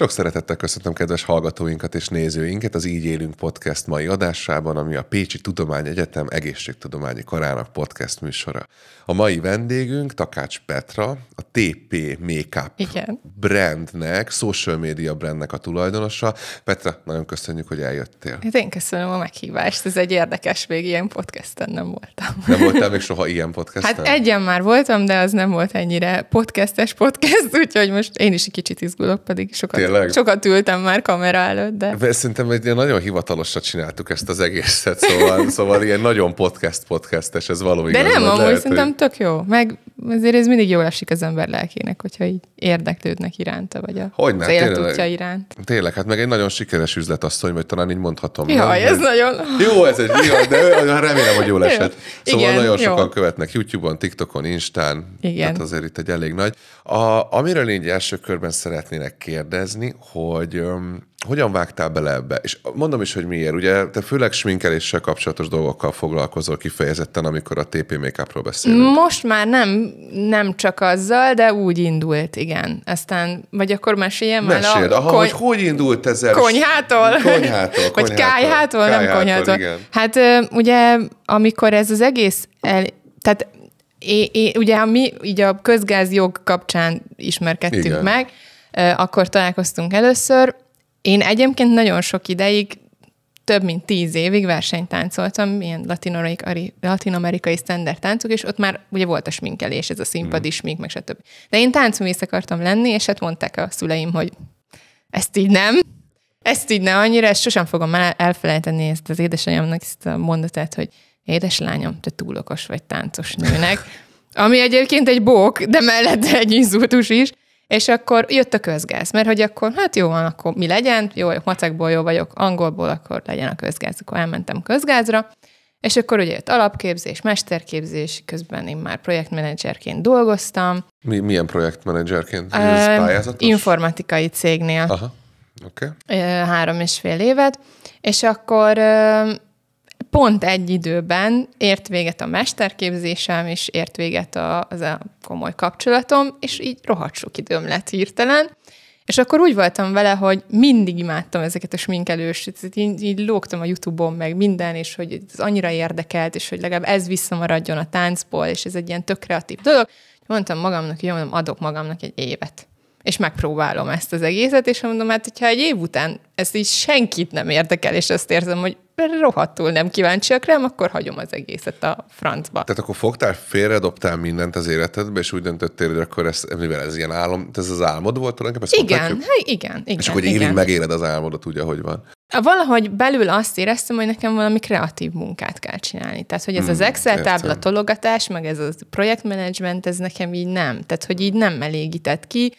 Sok szeretettel köszöntöm kedves hallgatóinkat és nézőinket az Így élünk podcast mai adásában, ami a Pécsi Tudományegyetem egészségtudományi karának podcast műsora. A mai vendégünk Takács Petra, a TP Makeup brandnek, social media brandnek a tulajdonosa. Petra, nagyon köszönjük, hogy eljöttél. Hát én köszönöm a meghívást, ez egy érdekes, még ilyen podcasten nem voltam. Nem voltál még soha ilyen podcasten? Hát egyen már voltam, de az nem volt ennyire podcast, úgyhogy most én is egy kicsit izgulok, pedig sokat ültem már kamera előtt, de... Szerintem egy nagyon hivatalosra csináltuk ezt az egészet, szóval ilyen nagyon podcastes, ez való igaz. De nem, amúgy szerintem tök jó, meg azért ez mindig jól esik az ember lelkének, hogyha így érdeklődnek iránta, vagy az életútja iránt. Tényleg, hát meg egy nagyon sikeres üzletasszony, vagy talán így mondhatom. Jaj, ez nagyon... Jó, ez egy de remélem, hogy jól esett. Szóval igen, nagyon sokan követnek YouTube-on, TikTokon, Instán. Igen. Hát azért itt egy elég nagy. Amiről én első körben szeretnének kérdezni, hogy hogyan vágtál bele ebbe? És mondom is, hogy miért. Ugye te főleg sminkeléssel kapcsolatos dolgokkal foglalkozol kifejezetten, amikor a TP Make-upról beszélünk. Most már nem csak azzal, de úgy indult, igen. Aztán, vagy akkor meséljem el hogy indult ezzel? Konyhától? Vagy kályhától, nem konyhától. Igen. Hát ugye, amikor ez az egész... Tehát ugye mi így a közgázjog kapcsán ismerkedtünk igen. meg, akkor találkoztunk először. Én egyébként nagyon sok ideig, több mint 10 évig versenytáncoltam, ilyen latin-amerikai standard táncok, és ott már ugye volt a sminkelés, ez a színpadi smink, meg stb. De én táncművész akartam lenni, és hát mondták a szüleim, hogy ezt így ne annyira, ezt sosem fogom elfelejteni ezt az édesanyámnak ezt a mondatát, hogy édeslányom, te túl okos vagy táncos nőnek, ami egyébként egy bók, de mellette egy inzultus is, és akkor jött a közgáz, mert hogy akkor, hát jó van, akkor mi legyen, jó vagyok macekból, jó vagyok angolból, akkor legyen a közgáz, akkor elmentem közgázra, és akkor ugye jött alapképzés, mesterképzés, közben én már projektmenedzserként dolgoztam. Milyen projektmenedzserként? Pályázatos? Informatikai cégnél. Aha, oké. 3,5 évet, és akkor... Pont egy időben ért véget a mesterképzésem, és ért véget az a komoly kapcsolatom, és így rohadt sok időm lett hirtelen. És akkor úgy voltam vele, hogy mindig imádtam ezeket a sminkelős, így lógtam a YouTube-on meg minden, és hogy ez annyira érdekelt, és hogy legalább ez visszamaradjon a táncból, és ez egy ilyen tök kreatív dolog. Mondtam magamnak, hogy jó, adok magamnak egy évet. És megpróbálom ezt az egészet, és mondom, hát hogyha egy év után ezt így senkit nem érdekel, és azt érzem, hogy rohadtul nem kíváncsiak rám, akkor hagyom az egészet a francba. Tehát akkor fogtál, félredobtál mindent az életedbe, és úgy döntöttél, hogy akkor mivel ez ilyen álom, ez az álmod volt tulajdonképpen? Igen. És akkor évig megéled az álmodot úgy, ahogy van. Valahogy belül azt éreztem, hogy nekem valami kreatív munkát kell csinálni. Tehát, hogy ez az Excel tábla tologatás, meg ez a projektmenedzsment, ez nekem így nem. Tehát, hogy így nem elégített ki.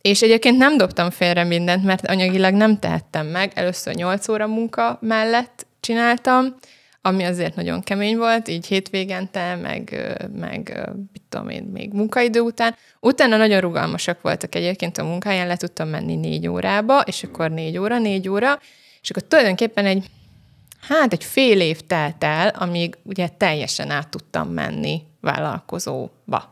És egyébként nem dobtam félre mindent, mert anyagilag nem tehettem meg. Először 8 óra munka mellett csináltam, ami azért nagyon kemény volt, így hétvégente, meg mit tudom én, még munkaidő után. Utána nagyon rugalmasak voltak egyébként a munkáján, le tudtam menni 4 órába, és akkor 4 óra, és akkor tulajdonképpen egy fél év telt el, amíg ugye teljesen át tudtam menni vállalkozóba.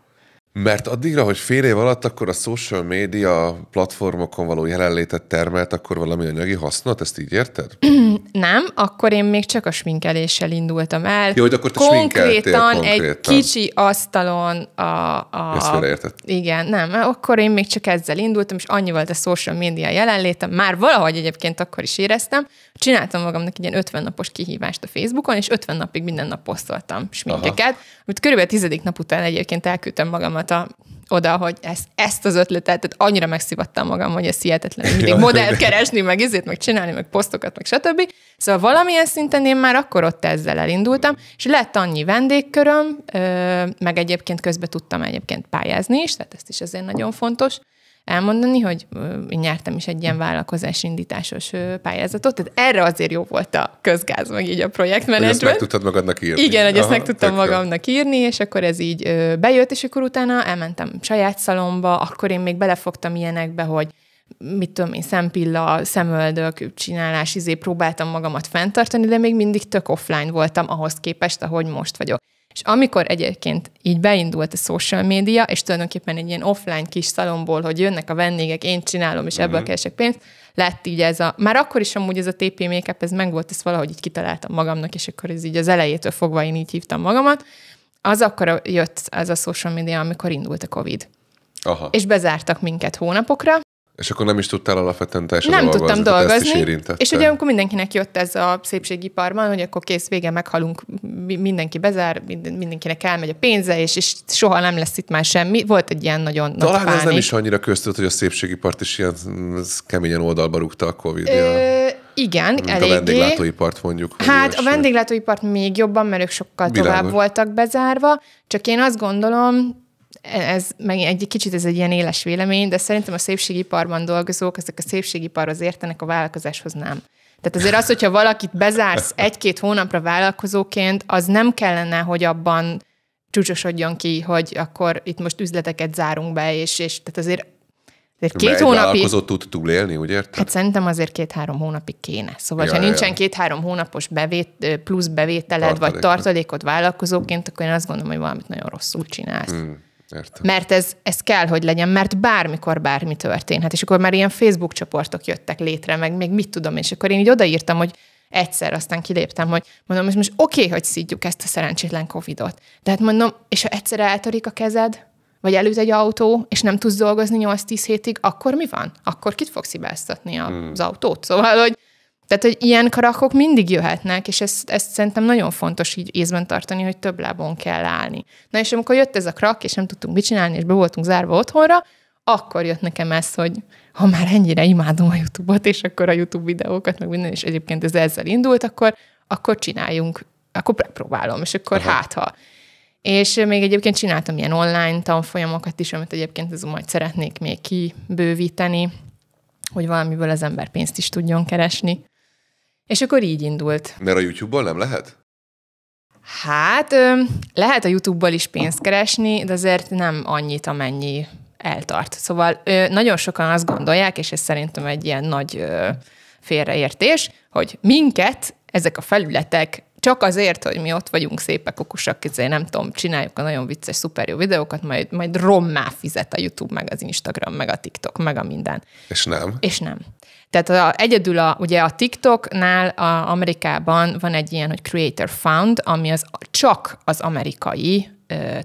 Mert addigra, hogy fél év alatt akkor a social media platformokon való jelenlétet termelt, akkor valami anyagi hasznot, ezt így érted? Nem, akkor én még csak a sminkeléssel indultam el. Jó, hogy akkor te konkrétan egy kicsi asztalon Ezt félreértett. Igen, nem, akkor én még csak ezzel indultam, és annyi volt a social media jelenlétem. Már valahogy egyébként akkor is éreztem. Csináltam magamnak egy ilyen 50 napos kihívást a Facebookon, és 50 napig minden nap posztoltam sminkeket, amit körülbelül 10. nap után egyébként elküldtem magamat oda, hogy ezt az ötletet, tehát annyira megszivattam magam, hogy ez hihetetlen, mindig modellt keresni, meg meg csinálni, meg posztokat, meg stb. Szóval valamilyen szinten én már akkor ott ezzel elindultam, és lett annyi vendégköröm, meg egyébként közben tudtam egyébként pályázni is, tehát ezt is azért nagyon fontos elmondani, hogy nyertem is egy ilyen vállalkozásindításos pályázatot, tehát erre azért jó volt a közgáz, meg így a projektmenedzsment. Hogy ezt meg tudtad magadnak írni. Igen, hogy ezt meg tudtam magamnak írni, és akkor ez így bejött, és akkor utána elmentem saját szalomba, akkor én még belefogtam ilyenekbe, hogy mit tudom én, szempilla, szemöldök csinálás, próbáltam magamat fenntartani, de még mindig tök offline voltam ahhoz képest, ahogy most vagyok. És amikor egyébként így beindult a social media, és tulajdonképpen egy ilyen offline kis szalomból, hogy jönnek a vendégek, én csinálom, és ebből keresek pénzt, lett így már akkor is amúgy ez a TP Makeup, ez megvolt, ezt valahogy így kitaláltam magamnak, és akkor ez így az elejétől fogva én így hívtam magamat. Az akkor jött ez a social media, amikor indult a Covid. Aha. És bezártak minket hónapokra. És akkor nem is tudtál alapvetően teljesen nem tudtam dolgozni, és ugye amikor mindenkinek jött ez a szépségiparban, hogy akkor kész, vége, meghalunk, mindenki bezár, mindenkinek elmegy a pénze, és soha nem lesz itt már semmi. Volt egy ilyen nagyon nagy pánik. Ez nem is annyira köztudott, hogy a szépségipart is ilyen keményen oldalba rúgta a Covid. Igen, eléggé. A vendéglátóipart mondjuk. Hát a vendéglátóipart még jobban, mert ők sokkal tovább voltak bezárva, csak én azt gondolom, ez meg egy kicsit ez egy ilyen éles vélemény, de szerintem a szépségiparban dolgozók, ezek a szépségiparhoz értenek, a vállalkozáshoz nem. Tehát azért az, hogyha valakit bezársz 1-2 hónapra vállalkozóként, az nem kellene, hogy abban csúcsosodjon ki, hogy akkor itt most üzleteket zárunk be, és tehát azért 2 hónapig... vállalkozó tud túlélni, úgy érted? Hát szerintem azért 2-3 hónapig kéne. Szóval, ha nincsen 2-3 hónapos plusz bevételed, vagy tartalékod vállalkozóként, akkor én azt gondolom, hogy valamit nagyon rosszul csinálsz. Értem. Mert ez kell, hogy legyen, mert bármikor bármi történhet. És akkor már ilyen Facebook csoportok jöttek létre, meg még mit tudom, és akkor én így odaírtam, hogy egyszer, aztán kiléptem, hogy mondom, most oké, hogy szidjuk ezt a szerencsétlen Covidot. De hát mondom, és ha egyszer eltörik a kezed, vagy elüt egy autó, és nem tudsz dolgozni 8-10 hétig, akkor mi van? Akkor kit fogsz hibáztatni az autót? Szóval, hogy ilyen karakok mindig jöhetnek, és ezt szerintem nagyon fontos így észben tartani, hogy több lábon kell állni. Na és amikor jött ez a krak, és nem tudtunk mit csinálni, és be voltunk zárva otthonra, akkor jött nekem ez, hogy ha már ennyire imádom a YouTube-ot, és akkor a YouTube videókat, meg minden, és egyébként ez ezzel indult, akkor csináljunk, akkor próbálom, és akkor ha. És még egyébként csináltam ilyen online tanfolyamokat is, amit egyébként ez majd szeretnék még kibővíteni, hogy valamiből az ember pénzt is tudjon keresni. És akkor így indult. Mert a YouTube-ból nem lehet? Hát lehet a YouTube-ból is pénzt keresni, de azért nem annyit, amennyi eltart. Szóval nagyon sokan azt gondolják, és ez szerintem egy ilyen nagy félreértés, hogy minket ezek a felületek csak azért, hogy mi ott vagyunk szépek, okosak, nem tudom, csináljuk a nagyon vicces, szuper jó videókat, majd rommá fizet a YouTube, meg az Instagram, meg a TikTok, meg a minden. És nem. És nem. Tehát egyedül ugye a TikToknál Amerikában van egy ilyen, hogy Creator Fund, ami csak az amerikai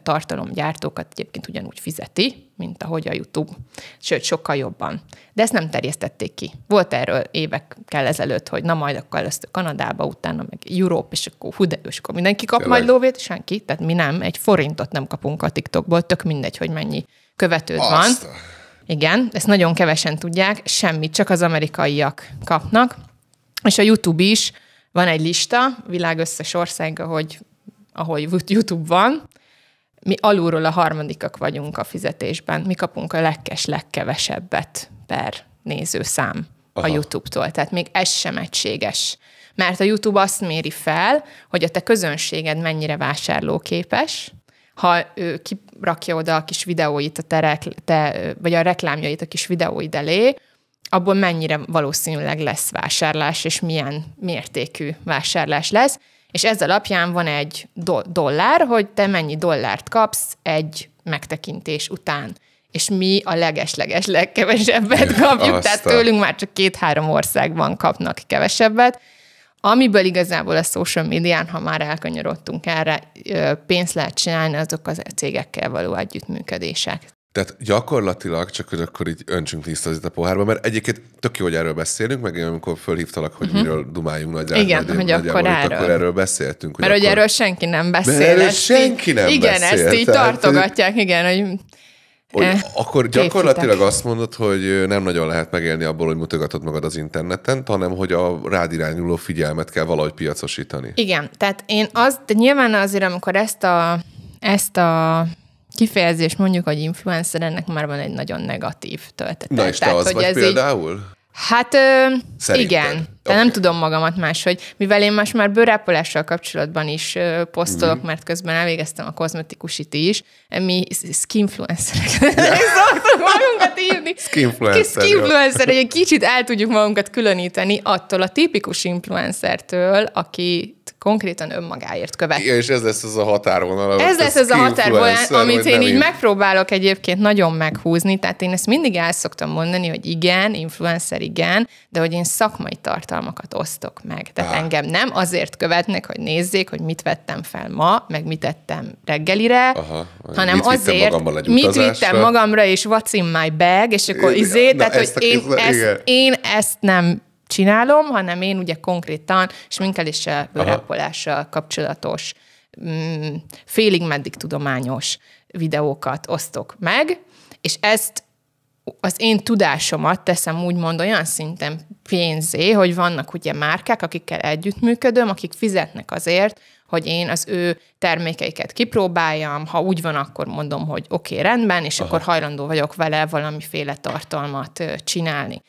tartalomgyártókat egyébként ugyanúgy fizeti, mint ahogy a YouTube, sőt, sokkal jobban. De ezt nem terjesztették ki. Volt erről évekkel ezelőtt, hogy na majd akkor ezt Kanadába, utána meg Európa, és akkor és akkor mindenki kap majd lóvét, senki, tehát mi nem, egy forintot nem kapunk a TikTokból, tök mindegy, hogy mennyi követőd van. Igen, ezt nagyon kevesen tudják, semmit, csak az amerikaiak kapnak. És a YouTube is, van egy lista, világ összes ország, ahol YouTube van, mi alulról a harmadikak vagyunk a fizetésben. Mi kapunk a legkevesebbet per nézőszám a YouTube-tól. Tehát még ez sem egységes. Mert a YouTube azt méri fel, hogy a te közönséged mennyire vásárlóképes, ha ő kirakja oda a kis videóit, vagy a reklámjait a kis videóid elé, abból mennyire valószínűleg lesz vásárlás, és milyen mértékű vásárlás lesz. És ez alapján van egy dollár, hogy te mennyi dollárt kapsz egy megtekintés után. És mi a leges legkevesebbet kapjuk, tehát tőlünk már csak 2-3 országban kapnak kevesebbet. Amiből igazából a social médián, ha már elkanyarodtunk erre, pénzt lehet csinálni, azok az cégekkel való együttműködések. Tehát gyakorlatilag, csak hogy akkor így öntsünk tisztázít a pohárba, mert egyébként tök jó, hogy erről beszélünk, meg én amikor fölhívtalak, hogy miről dumáljunk nagyjából. Igen, hogy akkor erről beszéltünk. Mert hogy erről senki nem beszél. Erről senki nem beszél. Igen, ezt így tartogatják, igen, hogy akkor gyakorlatilag azt mondod, hogy nem nagyon lehet megélni abból, hogy mutogatod magad az interneten, hanem hogy a rád irányuló figyelmet kell valahogy piacosítani. Igen, tehát de nyilván azért, amikor ezt a kifejezést mondjuk, hogy influencer, ennek már van egy nagyon negatív töltete. Na és te az vagy például? Hát igen, de nem tudom magamat máshogy, mivel én most már bőrápolással kapcsolatban is posztolok, mert közben elvégeztem a kozmetikusit is, mi skinfluencerek szoktuk magunkat írni. Skinfluencer, hogy egy kicsit el tudjuk magunkat különíteni attól a tipikus influencertől, aki konkrétan önmagáért követ. Ja, és ez lesz az a határvonal. Ez lesz az a határvonal, amit én így megpróbálok egyébként nagyon meghúzni, tehát én ezt mindig el szoktam mondani, hogy igen, influencer igen, de hogy én szakmai tartalmakat osztok meg. Tehát engem nem azért követnek, hogy nézzék, hogy mit vettem fel ma, meg mit ettem reggelire, hanem azért, mit vittem magamra, és what's in my bag, és akkor tehát, hogy én ezt nem csinálom, hanem én ugye konkrétan sminkeléssel, bőrápolással kapcsolatos, félig-meddig tudományos videókat osztok meg, és ezt az én tudásomat teszem úgymond olyan szinten pénzé, hogy vannak ugye márkák, akikkel együttműködöm, akik fizetnek azért, hogy én az ő termékeiket kipróbáljam, ha úgy van, akkor mondom, hogy oké, rendben, és akkor hajlandó vagyok vele valamiféle tartalmat csinálni.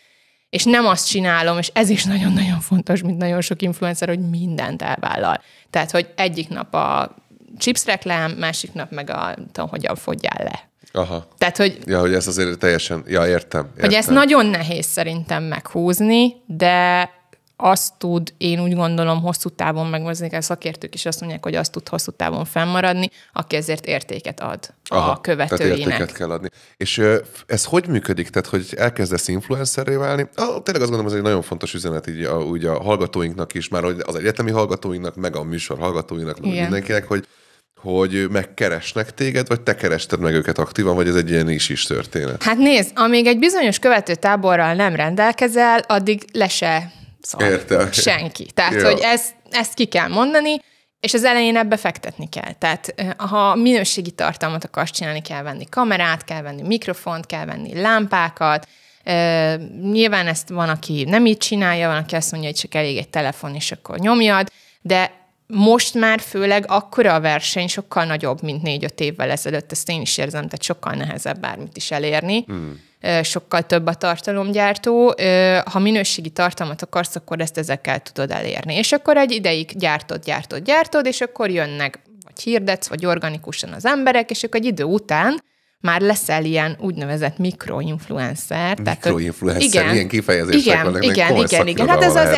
És nem azt csinálom, és ez is nagyon-nagyon fontos, mint nagyon sok influencer, hogy mindent elvállal. Tehát, hogy egyik nap a chips reklám, másik nap meg hogyan fogyjál le. Aha. Tehát, hogy... Ja, hogy ez azért teljesen... Ja, értem. Hogy ezt nagyon nehéz szerintem meghúzni, de azt tud, én úgy gondolom, hosszú távon, meg a szakértők is azt mondják, hogy azt tud hosszú távon fennmaradni, aki ezért értéket ad a követőinek. Tehát értéket kell adni. És ez hogy működik? Tehát, hogy elkezdesz influencerré válni? Tényleg azt gondolom, ez egy nagyon fontos üzenet így úgy a hallgatóinknak is, már az egyetemi hallgatóinknak, meg a műsor hallgatóinknak, mindenkinek, hogy megkeresnek téged, vagy te kerested meg őket aktívan, vagy ez egy ilyen is történet? Hát nézd, amíg egy bizonyos követőtáborral nem rendelkezel, addig le se értem. Senki. Tehát, hogy ezt ki kell mondani, és az elején ebbe fektetni kell. Tehát, ha minőségi tartalmat akarsz csinálni, kell venni kamerát, kell venni mikrofont, kell venni lámpákat. Nyilván ezt van, aki nem így csinálja, van, aki azt mondja, hogy csak elég egy telefon, és akkor nyomjad, de most már főleg akkora a verseny, sokkal nagyobb, mint 4-5 évvel ezelőtt, ezt én is érzem, tehát sokkal nehezebb bármit is elérni. Sokkal több a tartalomgyártó. Ha minőségi tartalmat akarsz, akkor ezt ezekkel tudod elérni. És akkor egy ideig gyártod, és akkor jönnek, vagy hirdetsz, vagy organikusan az emberek, és akkor egy idő után már leszel ilyen úgynevezett mikroinfluencer. Mikroinfluencer, milyen kifejezések vannak. Igen. Hát ez az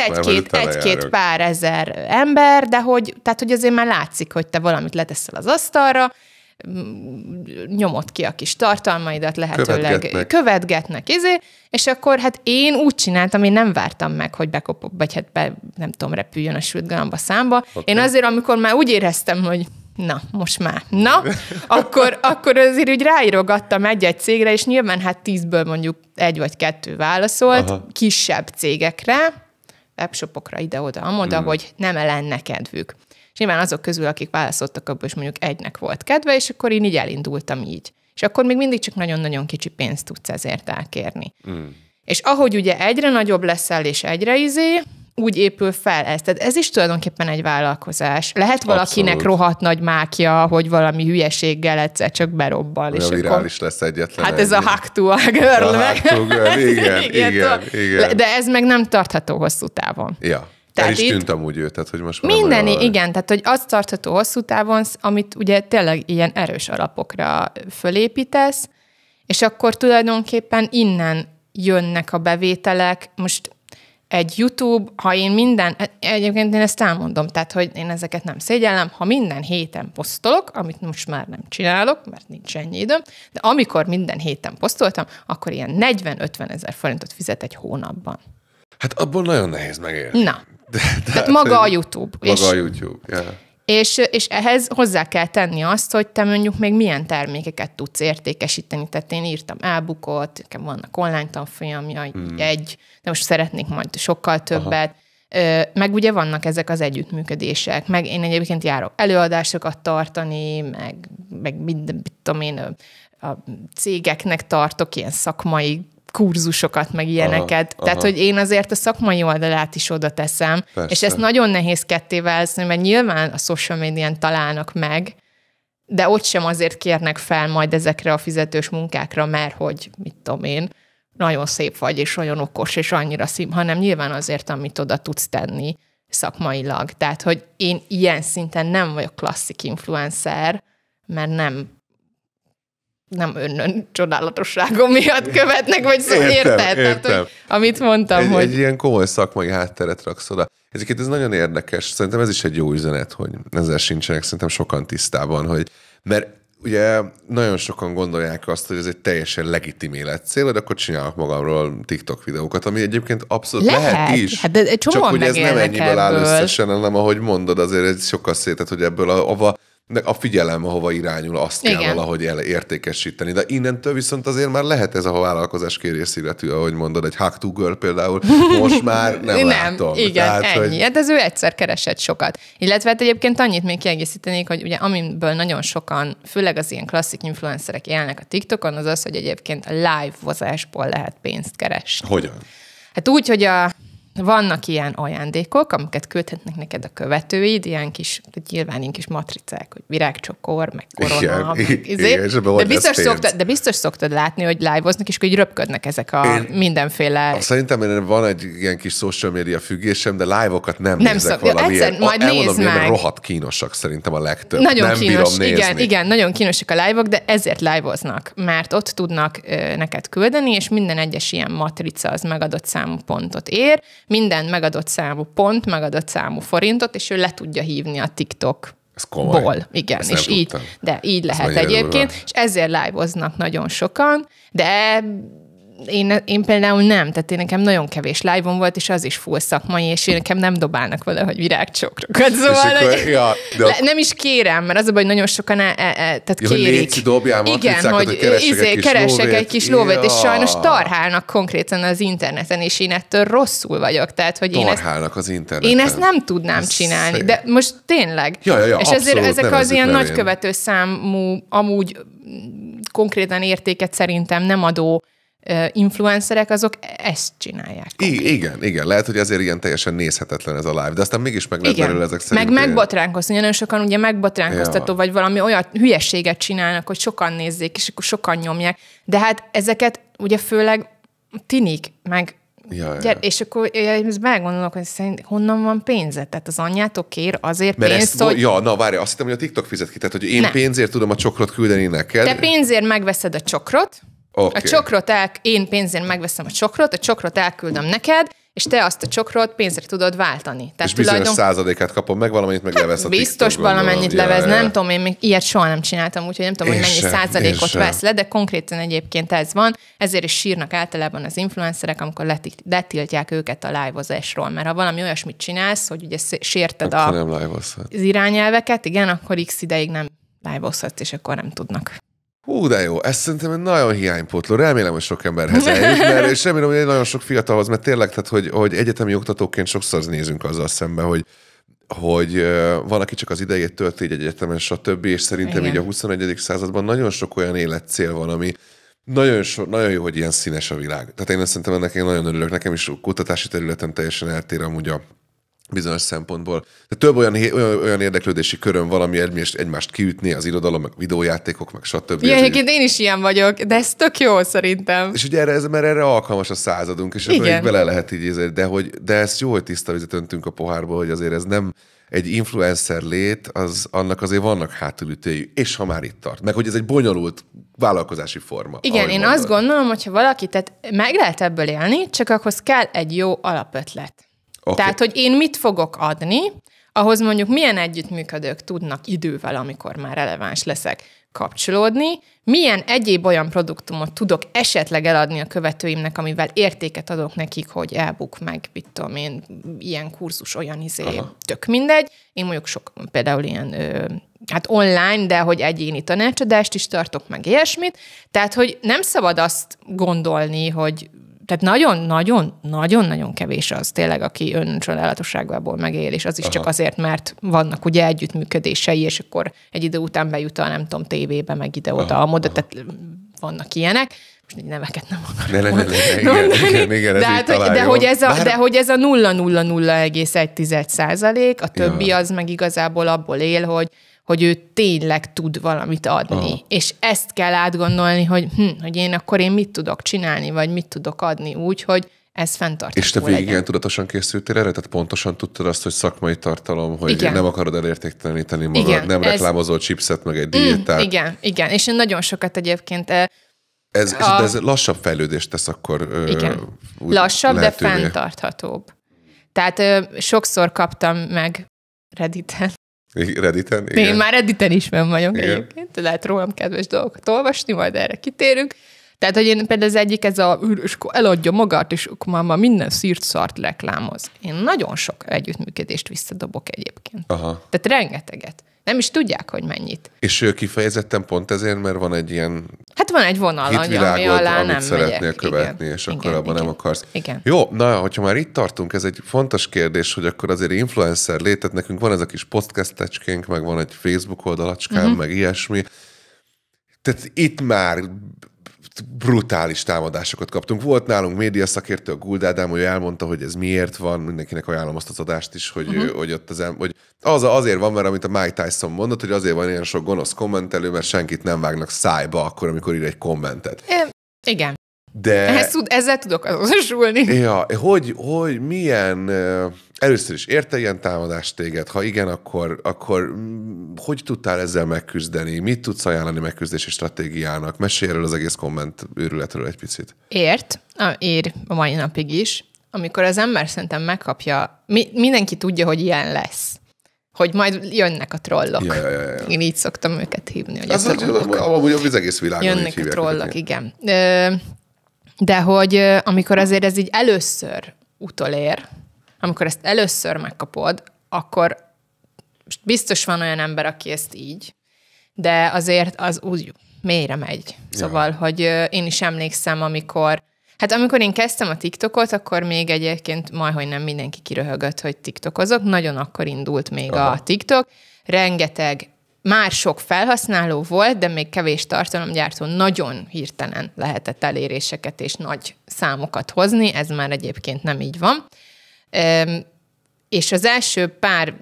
egy-két pár ezer ember, de tehát, hogy azért már látszik, hogy te valamit leteszel az asztalra, nyomod ki a kis tartalmaidat, lehetőleg követgetnek, és akkor hát én úgy csináltam, én nem vártam meg, hogy bekopog, vagy nem tudom, repüljön a sült galamba számba. Okay. Én azért, amikor már úgy éreztem, hogy most már, akkor azért úgy ráírogattam egy-egy cégre, és nyilván hát 10-ből mondjuk 1 vagy 2 válaszolt, kisebb cégekre, webshopokra ide-oda, hogy nem lenne kedvük. És nyilván azok közül, akik válaszoltak, abból is mondjuk 1-nek volt kedve, és akkor én így elindultam így. És akkor még mindig csak nagyon-nagyon kicsi pénzt tudsz ezért elkérni. És ahogy ugye egyre nagyobb leszel, és egyre úgy épül fel ez. Tehát ez is tulajdonképpen egy vállalkozás. Lehet valakinek rohadt nagy mákja, hogy valami hülyeséggel egyszer csak berobban. És virális lesz egyetlen. Hát ez a hack to a girl. Igen. De ez meg nem tartható hosszú távon. Ja. El is tűnt amúgy ő, tehát hogy most már... Igen, tehát hogy az tartható hosszú távon, amit ugye tényleg ilyen erős alapokra fölépítesz, és akkor tulajdonképpen innen jönnek a bevételek. Most egy YouTube, ha én egyébként én ezt elmondom, tehát hogy én ezeket nem szégyellem, ha minden héten posztolok, amit most már nem csinálok, mert nincs ennyi időm, de amikor minden héten posztoltam, akkor ilyen 40-50 ezer forintot fizet egy hónapban. Hát abból nagyon nehéz megélni. Tehát maga a YouTube. A YouTube, yeah. És ehhez hozzá kell tenni azt, hogy te mondjuk még milyen termékeket tudsz értékesíteni. Tehát én írtam e-bookot, nekem vannak online tanfolyamjai, de most szeretnék majd sokkal többet. Meg ugye vannak ezek az együttműködések, meg én egyébként járok előadásokat tartani, meg minden, tudom én, a cégeknek tartok ilyen szakmai kurzusokat, meg ilyeneket. Tehát, hogy én azért a szakmai oldalát is oda teszem, és ezt nagyon nehéz ketté választani, mert nyilván a social médián találnak meg, de ott sem azért kérnek fel majd ezekre a fizetős munkákra, mert hogy, mit tudom én, nagyon szép vagy, és nagyon okos, és annyira hanem nyilván azért, amit oda tudsz tenni szakmailag. Tehát, hogy én ilyen szinten nem vagyok klasszik influencer, mert nem ön csodálatosságom miatt követnek, vagy érted? Tehát, hogy, amit mondtam, hogy... Egy ilyen komoly szakmai hátteret raksz oda. Ez nagyon érdekes. Szerintem ez is egy jó üzenet, hogy ezzel sincsenek szerintem sokan tisztában, hogy mert ugye nagyon sokan gondolják azt, hogy ez egy teljesen legitim életcél, de akkor csinálok magamról TikTok videókat, ami egyébként abszolút lehet is. Hát de csak hogy ez nem ennyiből áll összesen, hanem ahogy mondod, azért ez sokkal szétet, hogy ebből a figyelem, ahova irányul, azt kell valahogy értékesíteni. De innentől viszont azért már lehet ez a vállalkozás kérészilletű, ahogy mondod, egy Hack to Girl például, most már nem látom. Igen, tehát, ennyi. Hogy... Hát ez ő egyszer keresett sokat. Illetve hát egyébként annyit még kiegészítenék, hogy ugye amiből nagyon sokan, főleg az ilyen klasszik influencerek élnek a TikTokon, az az, hogy egyébként a live-ozásból lehet pénzt keresni. Hogyan? Hát úgy, hogy vannak ilyen ajándékok, amiket küldhetnek neked a követőid, ilyen kis, nyilván ilyen kis matricák, hogy virágcsokor, meg korona, de biztos szoktad látni, hogy live-oznak, és hogy röpködnek ezek a mindenféle... Szerintem van egy ilyen kis social media függésem, de live-okat nem nézek valamiért. Majd nézd meg. Rohadt kínosak szerintem a legtöbb. Nagyon nem kínos, bírom nézni. Igen, nagyon kínosak a live-ok, de ezért live-oznak, mert ott tudnak neked küldeni, és minden egyes ilyen matrica az megadott számú pontot ér, minden megadott számú pont, megadott számú forintot, és ő le tudja hívni a TikTokból. Igen, és így lehet egyébként, és ezért live-oznak nagyon sokan, de én például nem, tehát nekem nagyon kevés live-om volt, és az is full szakmai, és nekem nem dobálnak valahogy virágcsokrokat, szóval nem is kérem, mert az a baj, hogy nagyon sokan tehát kérik. Igen, hogy keresek egy kis lóvét, és sajnos tarhálnak konkrétan az interneten, és én ettől rosszul vagyok. Tehát, hogy tarhálnak az interneten. Én ezt nem tudnám csinálni, de most tényleg. És ezért ezek az ilyen nagykövető számú, amúgy konkrétan értéket szerintem nem adó influencerek, azok ezt csinálják. Igen. Lehet, hogy azért ilyen teljesen nézhetetlen ez a live, de aztán mégis meg lehet belőle ezek szerint. Meg megbotránkozni. Nagyon sokan ugye megbotránkoztató, vagy valami olyan hülyességet csinálnak, hogy sokan nézzék, és akkor sokan nyomják. De hát ezeket ugye főleg tinik, meg és akkor ezt belegondolok, hogy szerint honnan van pénze? Tehát az anyjátok kér azért pénzt, hogy... várj, azt hittem, hogy a TikTok fizet ki, tehát hogy én pénzért tudom a csokrot küldeni neked. Te pénzért megveszed a csokrot, okay. A csokrot én pénzért megveszem a csokrot elküldöm neked, és te azt a csokrot pénzre tudod váltani. Tehát és bizonyos százalékát kapom meg, valamennyit meg levesz a biztos valamennyit levesz, nem tudom, én még ilyet soha nem csináltam, úgyhogy nem tudom, hogy mennyi százalékot vesz le, de konkrétan egyébként ez van, ezért is sírnak általában az influencerek, amikor letiltják őket a live-ozásról, mert ha valami olyasmit csinálsz, hogy ugye sérted az irányelveket, igen, akkor x ideig nem live-ozhatsz, és akkor nem tudnak. De jó, ez szerintem egy nagyon hiánypótló. Remélem, hogy sok emberhez eljut, és remélem, hogy nagyon sok fiatalhoz, mert tényleg, tehát, hogy egyetemi oktatóként sokszor nézünk azzal szembe, hogy van, aki csak az idejét tölti egy egyetemen, stb. És szerintem így a 21. században nagyon sok olyan életcél van, ami nagyon jó, hogy ilyen színes a világ. Tehát én szerintem ennek én nagyon örülök. Nekem is kutatási területen teljesen eltér amúgy a bizonyos szempontból. De több olyan érdeklődési köröm van, ami egymást kiütni, az irodalom, meg videójátékok, meg stb. Egyébként én is ilyen vagyok, de ez tök jó szerintem. És ugye mert erre alkalmas a századunk, és ebben bele lehet így, de ezt jó, hogy tiszta vizet öntünk a pohárba, hogy azért ez nem egy influencer lét, annak azért vannak hátulütői, és ha már itt tart. Meg hogy ez egy bonyolult vállalkozási forma. Igen, én azt gondolom, hogyha valaki, tehát meg lehet ebből élni, csak ahhoz kell egy jó alapötlet. Okay. Tehát, hogy én mit fogok adni, ahhoz mondjuk milyen együttműködők tudnak idővel, amikor már releváns leszek, kapcsolódni, milyen egyéb olyan produktumot tudok esetleg eladni a követőimnek, amivel értéket adok nekik, hogy e-book, meg mit tudom én, ilyen kurzus, olyan tök mindegy. Én mondjuk például ilyen online, de hogy egyéni tanácsadást is tartok, meg ilyesmit. Tehát, hogy nem szabad azt gondolni, hogy tehát nagyon-nagyon kevés az tényleg, aki öncsodálatosságából megél, és az is csak azért, mert vannak ugye együttműködései, és akkor egy idő után bejut a, nem tudom, tévébe, meg ide-oda a moda, tehát vannak ilyenek. most így neveket nem akarom. Igen, de hogy ez a 0,001%, a többi az meg igazából abból él, hogy ő tényleg tud valamit adni. És ezt kell átgondolni, hogy én mit tudok csinálni, vagy mit tudok adni úgy, hogy ez fenntartható. És te végig ilyen tudatosan készültél erre? Tehát pontosan tudtad azt, hogy szakmai tartalom, hogy nem akarod elértékteleníteni magad, nem reklámozol chipset, meg egy diétát. Igen. És én nagyon sokat egyébként... Ez lassabb fejlődést tesz akkor lassabb, lehetővé. De fenntarthatóbb. Tehát sokszor kaptam meg Redditen. Igen. Én már Redditen is fenn vagyok egyébként. Lehet rólam kedves dolgokat olvasni, majd erre kitérünk. Tehát, hogy én például az egyik, és eladja magát, és akkor már minden szart reklámoz. Én nagyon sok együttműködést visszadobok egyébként. Aha. Tehát rengeteget. Nem is tudják, hogy mennyit. És kifejezetten pont ezért, mert van egy ilyen van egy vonal, ami alá nem szeretnél követni, és akkor abban nem akarsz. Igen. Jó, na, hogyha már itt tartunk, ez egy fontos kérdés, hogy akkor azért influencer létet, nekünk van ez a kis podcastecskénk, meg van egy Facebook oldalacskám, meg ilyesmi. Tehát itt már brutális támadásokat kaptunk. Volt nálunk médiaszakértő, a Guld Ádám, hogy elmondta, hogy ez miért van, mindenkinek ajánlom azt az adást is, hogy ott hogy azért van, mert amit a Mike Tyson mondott, hogy azért van ilyen sok gonosz kommentelő, mert senkit nem vágnak szájba akkor, amikor ír egy kommentet. Igen. De... Ezzel tudok azonosulni. Ja, hogy milyen... Először is érte ilyen támadást téged? Ha igen, akkor hogy tudtál ezzel megküzdeni? Mit tudsz ajánlani megküzdési stratégiának? Mesélj erről az egész komment őrületről egy picit. Ér a mai napig is. Amikor az ember szerintem megkapja, mindenki tudja, hogy ilyen lesz. Hogy majd jönnek a trollok. Ja. Én így szoktam őket hívni. Hogy amúgy az egész világon jönnek a trollok, igen. De hogy amikor azért ez így először utolér, amikor ezt először megkapod, akkor biztos van olyan ember, aki ezt így, de azért az úgy mélyre megy. Szóval, hogy én is emlékszem, amikor én kezdtem a TikTokot, akkor még egyébként majdhogy nem mindenki kiröhögött, hogy TikTokozok. Nagyon akkor indult még a TikTok. Rengeteg, már sok felhasználó volt, de még kevés tartalomgyártó, nagyon hirtelen lehetett eléréseket és nagy számokat hozni. Ez már egyébként nem így van. És az első pár,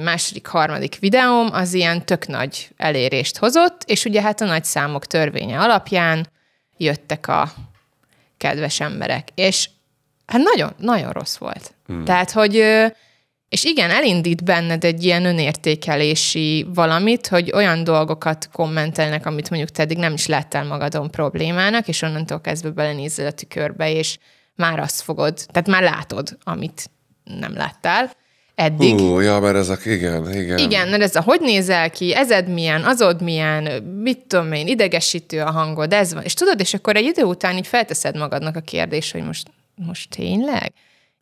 második, harmadik videóm az ilyen tök nagy elérést hozott, és ugye hát a nagy számok törvénye alapján jöttek a kedves emberek. És hát nagyon, nagyon rossz volt. Tehát, hogy és igen, elindít benned egy ilyen önértékelési valamit, hogy olyan dolgokat kommentelnek, amit mondjuk te eddig nem is láttál magadon problémának, és onnantól kezdve belenézel a tükörbe, és már azt fogod, tehát már látod, amit nem láttál eddig. Mert ezek, igen. Igen, mert ez a hogy nézel ki, ezed milyen, azod milyen, mit tudom én, idegesítő a hangod, ez van. És tudod, és akkor egy idő után így felteszed magadnak a kérdést, hogy most tényleg?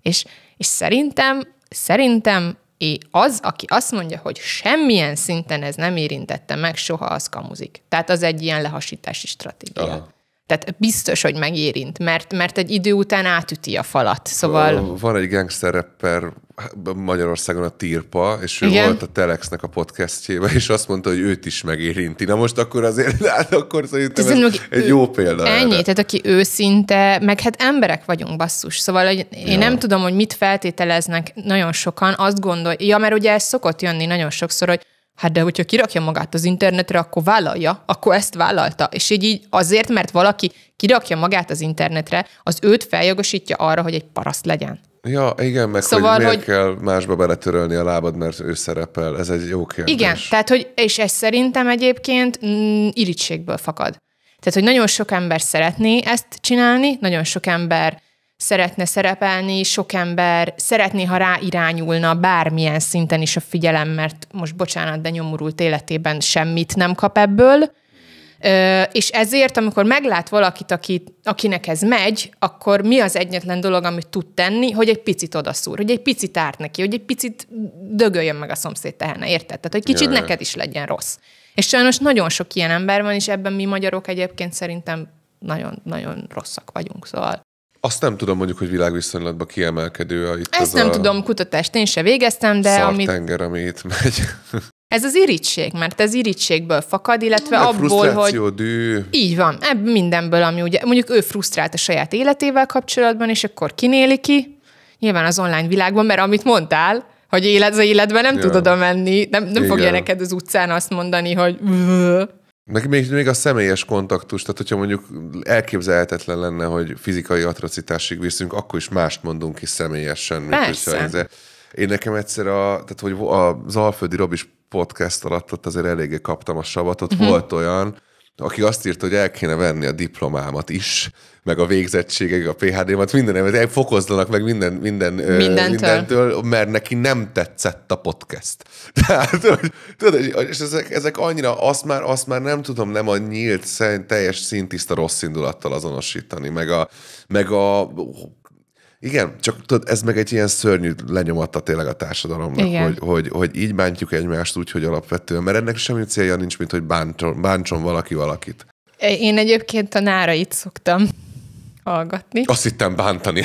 És szerintem az, aki azt mondja, hogy semmilyen szinten ez nem érintette meg, soha az kamuzik. Tehát az egy ilyen lehasítási stratégia. Aha. Tehát biztos, hogy megérint, mert egy idő után átüti a falat. Szóval... Van egy gangster rapper Magyarországon, a Tirpa, és ő volt a Telexnek a podcastjében, és azt mondta, hogy őt is megérinti. Na most akkor azért, akkor szerintem ez egy jó példa. Ennyi, tehát aki őszinte, meg hát emberek vagyunk, basszus. Szóval én nem tudom, hogy mit feltételeznek nagyon sokan, azt gondolja, mert ugye ez szokott jönni nagyon sokszor, hogy hát de hogyha kirakja magát az internetre, akkor vállalja, akkor ezt vállalta. És így azért, mert valaki kirakja magát az internetre, az őt feljogosítja arra, hogy egy paraszt legyen. Ja, igen, meg szóval, hogy miért kell másba beletörölni a lábad, mert ő szerepel. Ez egy jó kérdés. Igen, tehát, hogy, és ez szerintem egyébként irítségből fakad. Tehát, hogy nagyon sok ember szeretné ezt csinálni, nagyon sok ember szeretne szerepelni, sok ember szeretné, ha ráirányulna bármilyen szinten is a figyelem, mert most bocsánat, de nyomorult életében semmit nem kap ebből. És ezért, amikor meglát valakit, akinek ez megy, akkor mi az egyetlen dolog, amit tud tenni, hogy egy picit odaszúr, hogy egy picit árt neki, hogy egy picit dögöljön meg a szomszéd tehene, érted? Tehát, hogy kicsit neked is legyen rossz. És sajnos nagyon sok ilyen ember van, és ebben mi magyarok egyébként szerintem nagyon rosszak vagyunk, szóval. Azt nem tudom mondjuk, hogy világviszonylatban kiemelkedő. Ezt nem tudom, kutatást én se végeztem, de szartenger, ami itt megy. Ez az irigység, mert ez irigysségből fakad, illetve abból, hogy... Dű. Így van, ebből mindenből, ami ugye, mondjuk ő frusztrált a saját életével kapcsolatban, és akkor kinéli ki, nyilván az online világban, mert amit mondtál, hogy az életben nem tud oda menni, nem fogja neked az utcán azt mondani, hogy... Meg még a személyes kontaktus, tehát hogyha mondjuk elképzelhetetlen lenne, hogy fizikai atrocitásig viszünk, akkor is mást mondunk ki személyesen. Persze. Én nekem egyszer tehát, hogy az Alföldi Robis podcast alatt ott azért eléggé kaptam a savatot. Volt olyan, aki azt írta, hogy el kéne venni a diplomámat is, meg a végzettségek, a PhD-mat, mindenem, fokozzanak meg mindentől, mert neki nem tetszett a podcast. Tehát, tudod, és ezek annyira, azt már nem tudom nem a nyílt, teljes szintiszta rossz indulattal azonosítani, meg a igen, csak tudod, ez meg egy ilyen szörnyű lenyomata tényleg a társadalomnak, hogy így bántjuk egymást úgy, hogy alapvetően, mert ennek semmi célja nincs, mint hogy bántson valaki valakit. Én egyébként a Nárait szoktam hallgatni. Azt hittem bántani.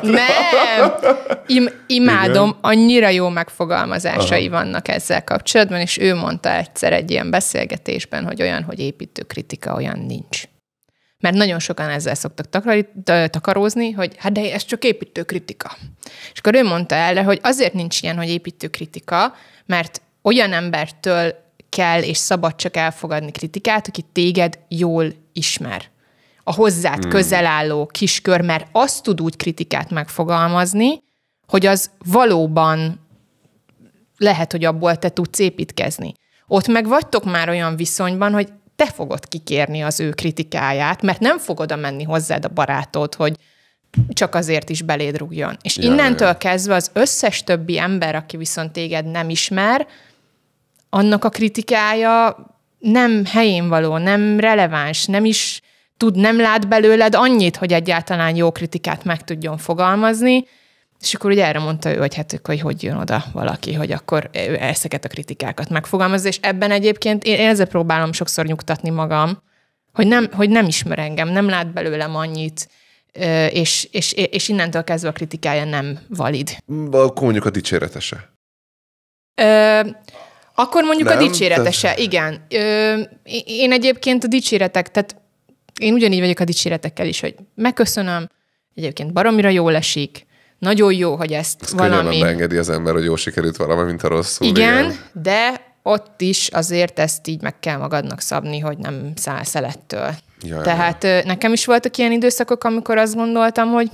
Nem. Imádom, igen. Annyira jó megfogalmazásai vannak ezzel kapcsolatban, és ő mondta egyszer egy ilyen beszélgetésben, hogy olyan, hogy építőkritika, olyan nincs. Mert nagyon sokan ezzel szoktak takarózni, hogy hát de ez csak építőkritika. És akkor ő mondta el, hogy azért nincs ilyen, hogy építőkritika, mert olyan embertől kell és szabad csak elfogadni kritikát, aki téged jól ismer. A hozzád közel álló kiskör, mert azt tud úgy kritikát megfogalmazni, hogy az valóban lehet, hogy abból te tudsz építkezni. Ott meg vagytok már olyan viszonyban, hogy te fogod kikérni az ő kritikáját, mert nem fog oda menni hozzád a barátod, hogy csak azért is beléd rúgjon. És innentől kezdve az összes többi ember, aki viszont téged nem ismer, annak a kritikája nem helyén való, nem releváns, nem lát belőled annyit, hogy egyáltalán jó kritikát meg tudjon fogalmazni, és akkor ugye erre mondta ő, hogy jön oda valaki, hogy akkor ezeket a kritikákat megfogalmazza, és ebben egyébként én ezzel próbálom sokszor nyugtatni magam, hogy nem ismer engem, nem lát belőlem annyit, és innentől kezdve a kritikája nem valid. Akkor mondjuk a dicséretese. Akkor mondjuk nem, a dicséretese, igen. Én egyébként a dicséretek, tehát én ugyanígy vagyok a dicséretekkel is, hogy megköszönöm, egyébként baromira jól esik, nagyon jó, hogy ezt valami... Könnyebben beengedi az ember, hogy jól sikerült valami, mint a rosszul. Igen, de ott is azért ezt így meg kell magadnak szabni, hogy nem száll szelettől. Tehát nekem is voltak ilyen időszakok, amikor azt gondoltam, hogy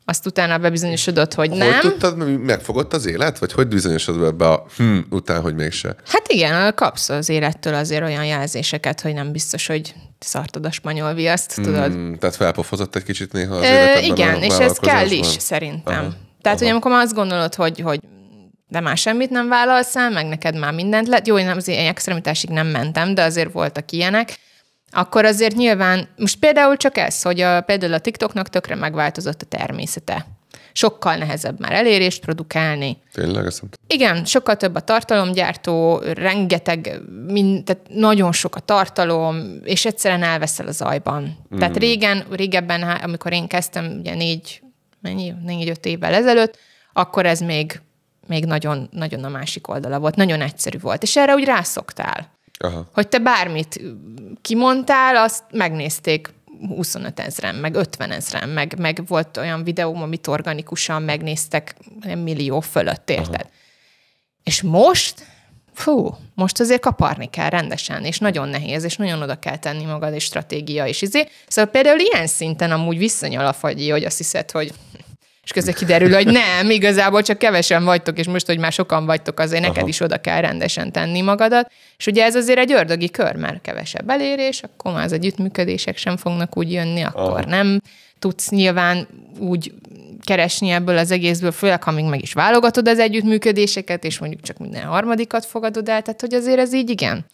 azt utána bebizonyosodott, hogy nem. Hogy tudtad, megfogott az élet? Vagy hogy bizonyosodott be a után, hogy mégse? Hát igen, kapsz az élettől azért olyan jelzéseket, hogy nem biztos, hogy szartad a spanyol viaszt, tudod? Tehát felpofozott egy kicsit néha az életedben. Igen, és ez kell is szerintem. Tehát, hogy amikor már azt gondolod, hogy de már semmit nem vállalsz el, meg neked már mindent lett. Jó, én az ilyen extremitásig nem mentem, de azért voltak ilyenek. Akkor azért nyilván, most például csak ez, hogy például a TikToknak tökre megváltozott a természete. Sokkal nehezebb már elérést produkálni. Tényleg? Ezt nem tudom. Igen, sokkal több a tartalomgyártó, rengeteg, tehát nagyon sok a tartalom, és egyszerűen elveszel a zajban. Tehát régebben, amikor én kezdtem, ugye 4-5 évvel ezelőtt, akkor ez még nagyon, nagyon a másik oldala volt. Nagyon egyszerű volt. És erre úgy rászoktál. Aha. Hogy te bármit kimondtál, azt megnézték 25 000-en, meg 50 000-en, meg volt olyan videóm, amit organikusan megnéztek millió fölött, érted? Aha. És most azért kaparni kell rendesen, és nagyon nehéz, és nagyon oda kell tenni magad, és stratégia, és Szóval például ilyen szinten amúgy visszanyal a fagyi, hogy azt hiszed, hogy... És közben kiderül, hogy nem, igazából csak kevesen vagytok, és most, hogy már sokan vagytok, azért neked is oda kell rendesen tenni magadat. És ugye ez azért egy ördögi kör, mert kevesebb elérés, akkor már az együttműködések sem fognak úgy jönni, akkor nem tudsz nyilván úgy keresni ebből az egészből, főleg, ha még meg is válogatod az együttműködéseket, és mondjuk csak minden harmadikat fogadod el, tehát hogy azért ez így igen.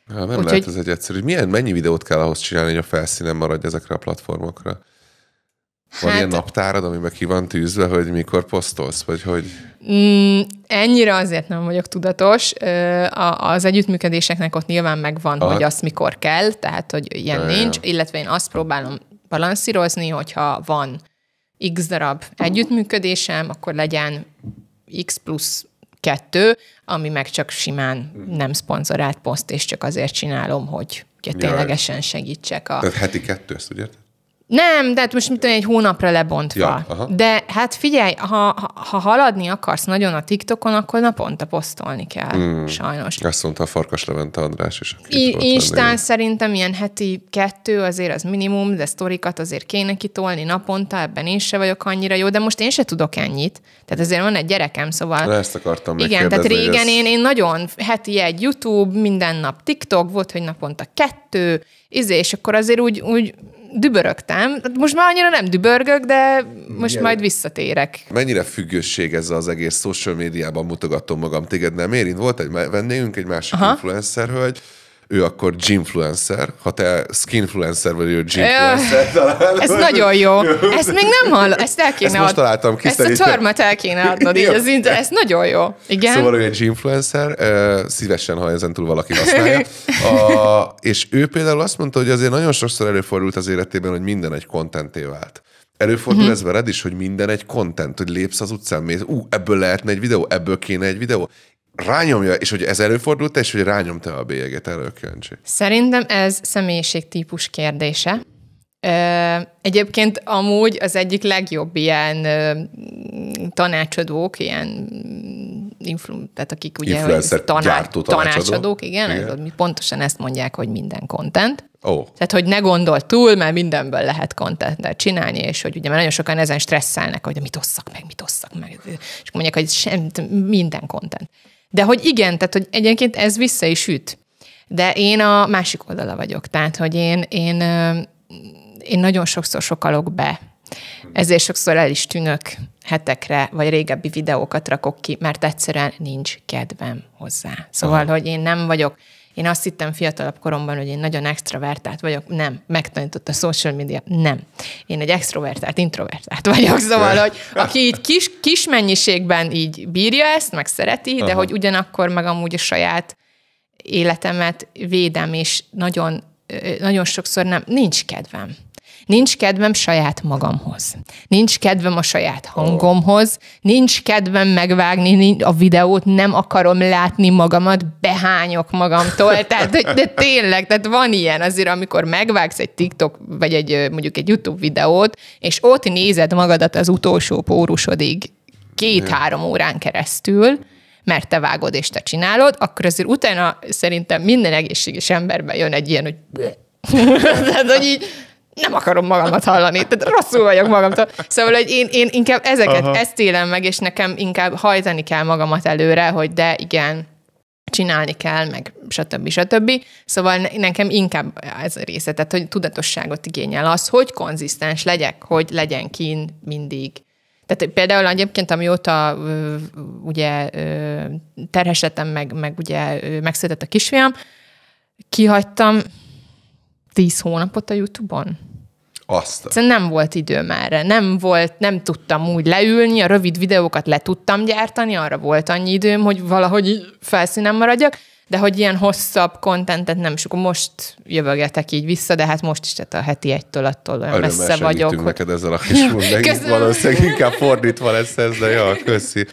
Nem lehet ez egy egyszerű. Mennyi videót kell ahhoz csinálni, hogy a felszínen maradj ezekre a platformokra? Van ilyen naptárad, amiben ki van tűzve, hogy mikor posztolsz, vagy hogy... Ennyire azért nem vagyok tudatos. Az együttműködéseknek ott nyilván megvan, hogy azt mikor kell, tehát, hogy ilyen nincs, illetve én azt próbálom balanszírozni, hogyha van x darab együttműködésem, akkor legyen x plusz 2, ami meg csak simán nem szponzorált poszt, és csak azért csinálom, hogy ugye ténylegesen segítsek Tehát heti 2, ezt ugye? Nem, de hát most mit tudom, egy hónapra lebontva. Ja, de hát figyelj, ha haladni akarsz nagyon a TikTokon, akkor naponta posztolni kell, sajnos. Azt mondta a Farkas Levente András is. Instán szerintem ilyen heti 2 azért az minimum, de sztorikat azért kéne kitolni naponta, ebben én se vagyok annyira jó, de most én se tudok ennyit. Tehát azért van egy gyerekem, szóval... Na, ezt akartam igen, tehát régen én nagyon heti egy YouTube, minden nap TikTok, volt, hogy naponta 2, és akkor azért úgy dübörögtem. Most már annyira nem dübörgök, de most majd visszatérek. Mennyire függőség ez az egész social médiában, mutogatom magam, téged nem érint? Volt egy vendégünk, egy másik influencer hölgy, ő akkor gymfluencer, ha te skinfluencer vagy, ő gymfluencer talán. Ez nagyon jó. Ezt még nem hallom, ezt el kéne most találtam ki. Ezt a termet el kéne adnod, így az ez nagyon jó. Igen? Szóval ő egy gymfluencer, szívesen, ha ezen túl valaki használja. És ő például azt mondta, hogy azért nagyon sokszor előfordult az életében, hogy minden egy contenté vált. Előfordul ez veled is, hogy minden egy content, hogy lépsz az utcán, mész, ebből lehetne egy videó, ebből kéne egy videó. Rányomja, és hogy ez előfordult, és hogy rányomta a bélyeget, erről kíváncsi. Szerintem ez személyiségtípus kérdése. Egyébként amúgy az egyik legjobb ilyen tanácsadók, ilyen tehát akik ugye tanácsadók, igen. Pontosan ezt mondják, hogy minden content. Tehát, hogy ne gondold túl, mert mindenből lehet contentet csinálni, és hogy ugye már nagyon sokan ezen stresszelnek, hogy mit osszak meg. És mondják, hogy minden content. De hogy igen, tehát, hogy egyébként ez vissza is üt. De én a másik oldala vagyok. Tehát, hogy én nagyon sokszor sokalok be. Ezért sokszor el is tűnök hetekre, vagy régebbi videókat rakok ki, mert egyszerűen nincs kedvem hozzá. Szóval, hogy én nem vagyok, én azt hittem fiatalabb koromban, hogy én nagyon extrovertált vagyok. Nem. Megtanított a social media. Nem. Én egy extrovertált, introvertált vagyok. Szóval, hogy aki így kis mennyiségben így bírja ezt, meg szereti, de hogy ugyanakkor meg amúgy a saját életemet védem, és nagyon, nagyon sokszor nincs kedvem. Nincs kedvem saját magamhoz. Nincs kedvem a saját hangomhoz. Nincs kedvem megvágni a videót, nem akarom látni magamat, behányok magamtól. Tehát, de tényleg, tehát van ilyen azért, amikor megvágsz egy TikTok, vagy mondjuk egy YouTube videót, és ott nézed magadat az utolsó pórusodig 2-3 órán keresztül, mert te vágod és te csinálod, akkor azért utána szerintem minden egészséges emberben jön egy ilyen, hogy tehát, hogy így nem akarom magamat hallani, tehát rosszul vagyok magamtól. Szóval, hogy én inkább ezt élem meg, és nekem inkább hajtani kell magamat előre, hogy de igen, csinálni kell, meg stb. Szóval nekem inkább ez a része, tehát hogy tudatosságot igényel az, hogy konzisztens legyek, hogy legyen kín mindig. Tehát például egyébként, amióta ugye terhes lettem, meg ugye megszületett a kisfiam, kihagytam 10 hónapot a YouTube-on. Nem volt időm erre. Nem tudtam úgy leülni, a rövid videókat le tudtam gyártani, arra volt annyi időm, hogy valahogy felszínen maradjak, de hogy ilyen hosszabb kontentet nem, és akkor most jövögetek így vissza, de hát most is tehát a heti 1-től attól olyan messze vagyok. Hogy... neked ezzel a kis mondani, valószínűleg inkább fordítva lesz ez, de ja, köszi.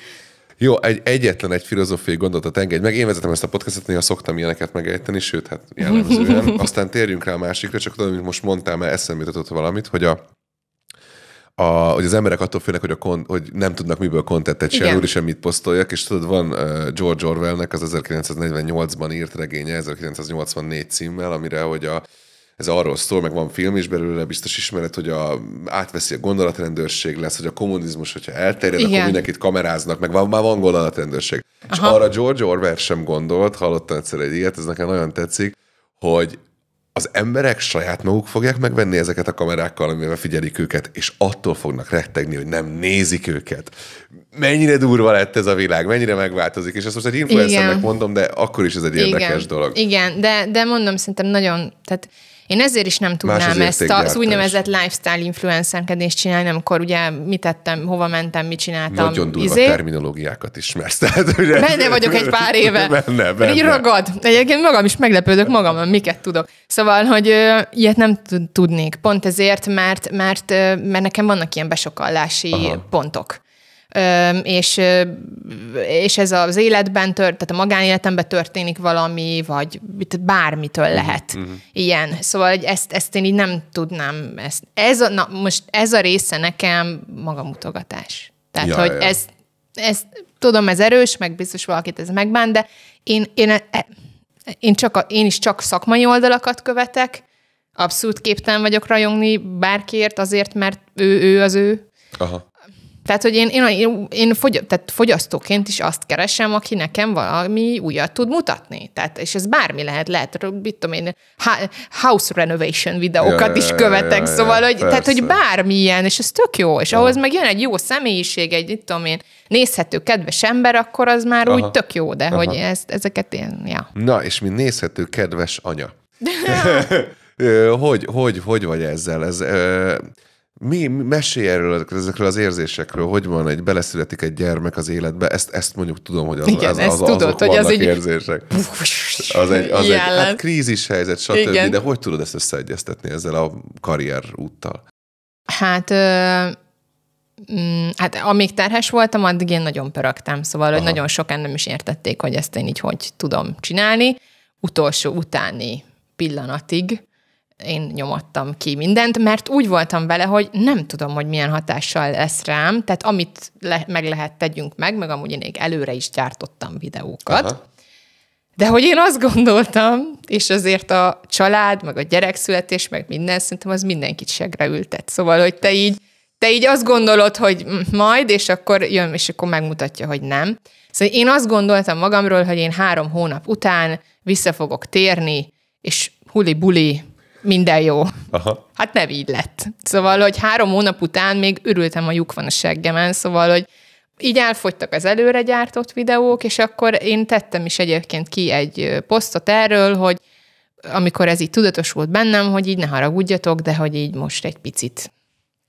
Jó, egyetlen egy filozófiai gondolatot engedj meg. Én vezetem ezt a podcastot, néha szoktam ilyeneket megejteni, sőt, hát jellemzően. Aztán térjünk rá a másikra, csak tudom, amit most mondtál, mert eszembe jutott valamit, hogy hogy az emberek attól félnek, hogy nem tudnak miből kontentet csinálni, úgyis mit posztoljak, és tudod, van George Orwellnek az 1948-ban írt regénye, 1984 címmel, amire, hogy ez arról szól, meg van film is belőle, biztos ismered, hogy átveszi a gondolatrendőrség lesz, hogy a kommunizmus, hogyha elterjed, akkor mindenkit kameráznak, meg már van gondolatrendőrség. És arra George Orwell sem gondolt, hallottam egyszer egy ilyet, ez nekem nagyon tetszik, hogy az emberek saját maguk fogják megvenni ezeket a kamerákkal, amivel figyelik őket, és attól fognak rettegni, hogy nem nézik őket. Mennyire durva lett ez a világ, mennyire megváltozik, és ezt most egy influencernek mondom, de akkor is ez egy érdekes dolog. Igen, de mondom, szerintem nagyon, tehát én ezért is nem tudnám ezt az úgynevezett lifestyle influencerkedést csinálni, amikor ugye mit tettem, hova mentem, mit csináltam. Nagyon durva terminológiákat ismersz. Tehát, ugye... Benne vagyok egy pár éve. Benne. Így ragad. Egyébként magam is meglepődök magamon, miket tudok. Szóval, hogy ilyet nem tudnék. Pont ezért, mert nekem vannak ilyen besokallási pontok. és ez az életben, tehát a magánéletemben történik valami, vagy bármitől lehet ilyen. Szóval ezt én így nem tudnám. Most ez a része nekem magamutogatás. Tehát, hogy ez tudom, ez erős, meg biztos valakit ez megbánt, de én is csak szakmai oldalakat követek, abszolút képtelen vagyok rajongni bárkiért azért, mert ő az ő. Aha. Tehát, hogy én fogyasztóként is azt keresem, aki nekem valami újat tud mutatni. Tehát, és ez bármi lehet, mit tudom én, house renovation videókat is követek, szóval, hogy, tehát, hogy bármilyen, és ez tök jó, és ahhoz meg jön egy jó személyiség, egy, mit tudom én, nézhető, kedves ember, akkor az már úgy tök jó, de hogy ezeket én, ja. Na, és mint nézhető, kedves anya. Hogy vagy ezzel? Mesélj ezekről az érzésekről, hogy van, egy beleszületik egy gyermek az életbe, ezt mondjuk tudom, hogy azok vannak érzések. Az egy hát krízis helyzet, stb. De hogy tudod ezt összeegyeztetni ezzel a karrier úttal? Hát amíg terhes voltam, addig én nagyon pörögtem, szóval hogy nagyon sokan nem is értették, hogy ezt én így hogy tudom csinálni. Utolsó utáni pillanatig én nyomattam ki mindent, mert úgy voltam vele, hogy nem tudom, hogy milyen hatással lesz rám, tehát amit meg lehet tegyünk meg amúgy én előre is gyártottam videókat. Aha. De hogy én azt gondoltam, és azért a család, meg a gyerekszületés, meg minden, szerintem az mindenkit segre ültet. Szóval, hogy te így azt gondolod, hogy majd, és akkor jön, és akkor megmutatja, hogy nem. Szóval én azt gondoltam magamról, hogy én 3 hónap után vissza fogok térni, és huli-buli, minden jó. Aha. Hát nem így lett. Szóval, hogy 3 hónap után még örültem, a lyuk van a seggemen, szóval, hogy így elfogytak az előre gyártott videók, és akkor én tettem is egyébként ki egy posztot erről, hogy amikor ez így tudatosult bennem, hogy így ne haragudjatok, de hogy így most egy picit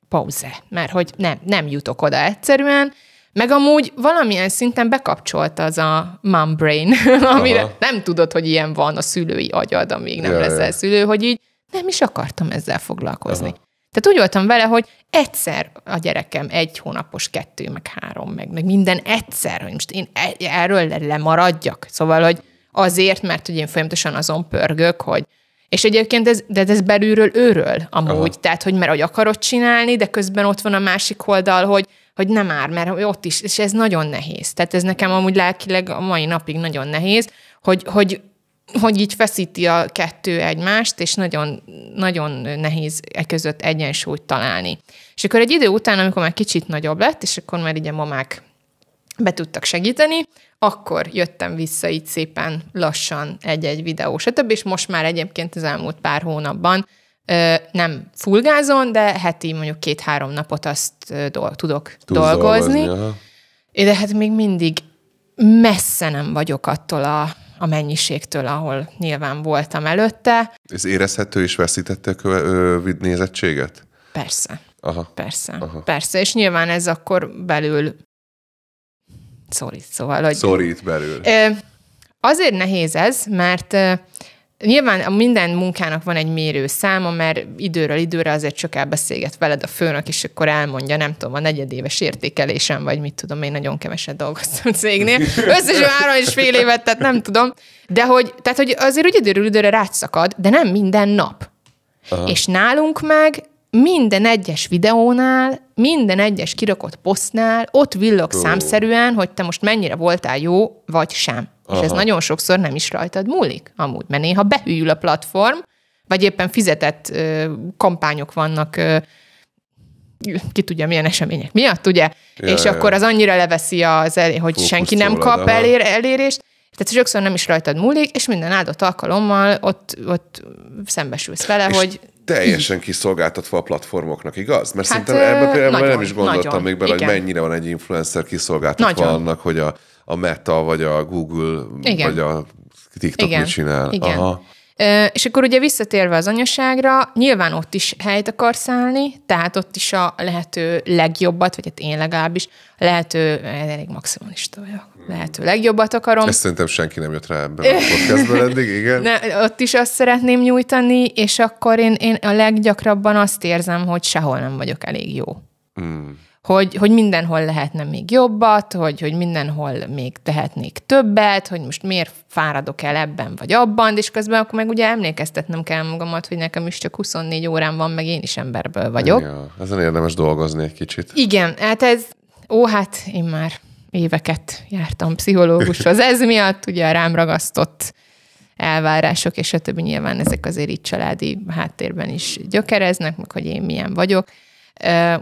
pauze, mert hogy nem jutok oda egyszerűen, meg amúgy valamilyen szinten bekapcsolt az a mom brain, amire nem tudod, hogy ilyen van a szülői agyad, amíg nem leszel szülő, hogy így nem is akartam ezzel foglalkozni. Aha. Tehát úgy voltam vele, hogy egyszer a gyerekem 1 hónapos, 2, meg 3, meg minden egyszer, hogy most én erről lemaradjak. Szóval, hogy azért, mert hogy én folyamatosan azon pörgök, hogy és egyébként ez belülről őről amúgy. Aha. Tehát, hogy mert hogy akarod csinálni, de közben ott van a másik oldal, hogy nem már, mert ott is, és ez nagyon nehéz. Tehát ez nekem amúgy lelkileg a mai napig nagyon nehéz, hogy így feszíti a kettő egymást, és nagyon, nagyon nehéz között egyensúlyt találni. És akkor egy idő után, amikor már kicsit nagyobb lett, és akkor már így a mamák be tudtak segíteni, akkor jöttem vissza így szépen lassan egy-egy videó, stb. És most már egyébként az elmúlt pár hónapban nem fullgázon, de heti mondjuk 2-3 napot azt tudok dolgozni. De hát még mindig messze nem vagyok attól a mennyiségtől, ahol nyilván voltam előtte. Ez érezhető és veszítette nézettséget? Persze. Aha. Persze. És nyilván ez akkor belül szorít, szóval, hogy... Szorít belül. Azért nehéz ez, mert nyilván minden munkának van egy mérőszáma, mert időről időre azért csak elbeszélget veled a főnök, és akkor elmondja, nem tudom, a 4 éves értékelésem, vagy mit tudom, én nagyon keveset dolgoztam cégnél. Összesen 3,5 évet, tehát nem tudom. De hogy azért úgy időről időre rátszakad, de nem minden nap. Aha. És nálunk meg minden egyes videónál, minden egyes kirakott posztnál ott villog számszerűen, hogy te most mennyire voltál jó, vagy sem. Aha. És ez nagyon sokszor nem is rajtad múlik, amúgy, mert néha behűl a platform, vagy éppen fizetett kampányok vannak, ki tudja milyen események miatt, ugye? És akkor az annyira leveszi hogy senki nem kap elérést, tehát sokszor nem is rajtad múlik, és minden áldott alkalommal ott szembesülsz vele, hogy... Teljesen kiszolgáltatva a platformok,nak igaz? Mert hát, szerintem ebben például nem is gondoltam még bele, hogy mennyire van egy influencer kiszolgáltatva annak, hogy a Meta, vagy a Google, vagy a TikTok mit csinál. Igen. Aha. És akkor ugye visszatérve az anyaságra, nyilván ott is helyt akarsz állni, tehát ott is a lehető legjobbat, vagy hát én legalábbis lehető, elég maximalista vagyok, lehető legjobbat akarom. Ezt szerintem senki nem jött rá ebben a podcastben eddig, igen. Ott is azt szeretném nyújtani, és akkor én a leggyakrabban azt érzem, hogy sehol nem vagyok elég jó. hogy mindenhol lehetne még jobbat, hogy mindenhol még tehetnék többet, hogy most miért fáradok el ebben vagy abban, és közben akkor meg ugye emlékeztetnem kell magamat, hogy nekem is csak 24 órán van, meg én is emberből vagyok. Ja, ezen érdemes dolgozni egy kicsit. Igen, hát én már éveket jártam pszichológushoz. Ez miatt ugye rám ragasztott elvárások, és a többi nyilván ezek azért így családi háttérben is gyökereznek, meg hogy én milyen vagyok.